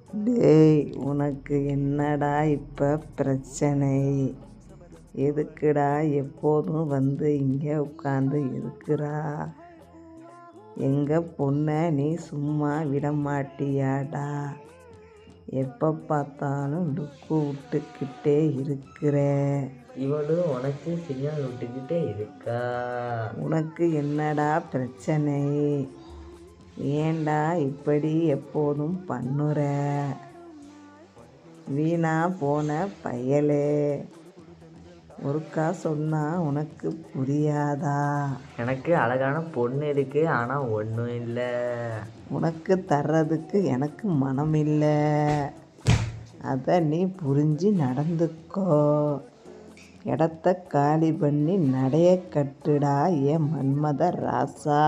டேய், உனக்கு என்னடா இப்போ பிரச்சனை? எதுக்குடா எப்போதும் வந்து இங்கே உட்காந்து இருக்கிறா? எங்கள் பொண்ணை நீ சும்மா விட மாட்டியாடா? எப்போ பார்த்தாலும் லுக்கு விட்டுக்கிட்டே இருக்கிற. இவளும் உனக்கு சிக்னல் விட்டுக்கிட்டே இருக்கா. உனக்கு என்னடா பிரச்சனை? ஏன்டா இப்படி எப்போதும் பண்ணுற? வீணா போன பயலே, ஒருக்கா சொன்னா உனக்கு புரியாதா? எனக்கு அழகான பொண்ணு இருக்கு, ஆனால் ஒன்றும் இல்லை. உனக்கு தர்றதுக்கு எனக்கு மனம் இல்லை. அதை நீ புரிஞ்சு நடந்துக்கோ. இடத்த காலி பண்ணி நடைய கட்டுடா என் மன்மத ராசா.